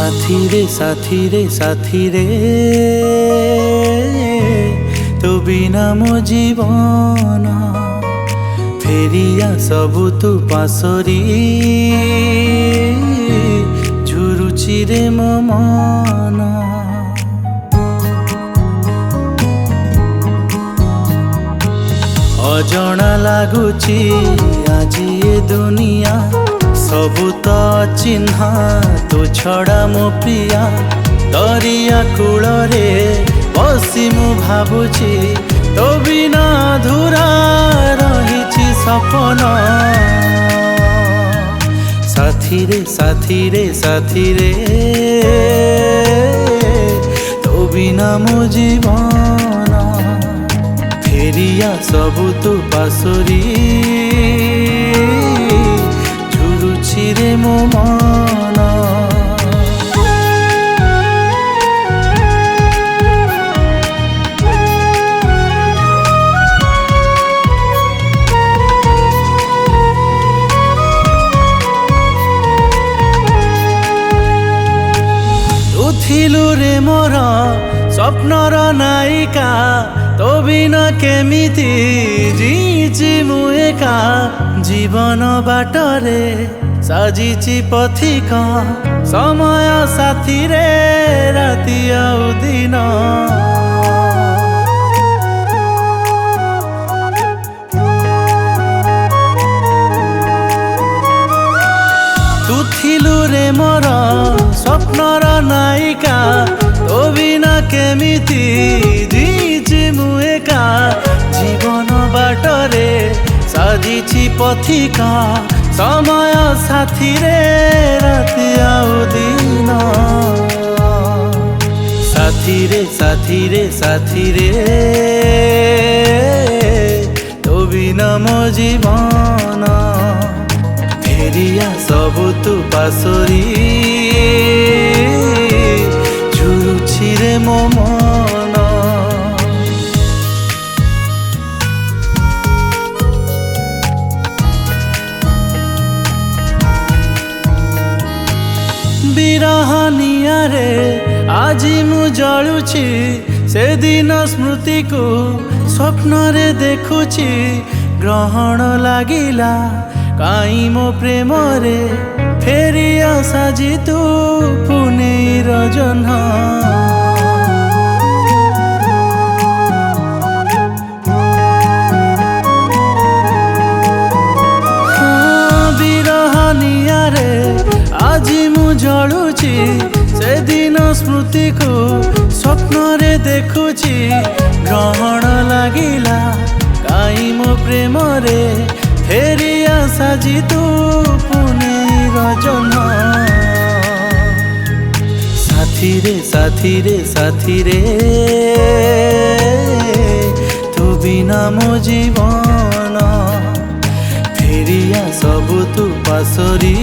साथी रे तो बिना मो जीवन फेरिया सबु तू पासरी झुरुची रे मो मन। अजणा लागुची आजी ए दुनिया सबु तो चिन्हा तो छड़ा मो प्रिया दरिया कूल रे बसी मु भाबुची तो बिना अधूरा रहिची सपन। साथी रे तो बिना मो जीवन फेरिया सबु तू पासरी झुरुची रे मो मन। तू थिलु रे मोर स्वप्नर नायिका तो बिना केमिति जीची मु एका जीवन बाटरे साजिची पथिक समय साथी रे राति आउ दिन। तू थिलु रे मोर स्वप्नर नायिका तो बिना केमिति जीची मु एका जीवन बाटरे साजिची पथिका समय साथी रे राति आउ दिन। साथी रे तो बिना मो जीवन फेरिया सबु तू पासरी झुरुची रे मो मन। बिरहनिया रे आजी मु जलुची से दिन स्मृति को स्वप्न रे देखुची ग्रहण लागिला काई मो प्रेम रे फेरिया साजी तू पुने रजन। बिरहनिया रे आजी मु जलुची से दिन स्मृति को स्वप्न रे देखुची ग्रहण लागिला काई मो प्रेम रे फेरिया साजी तू पुने रजन। साथी रे तू बिना मो जीवन फेरिया सबु तू पासरी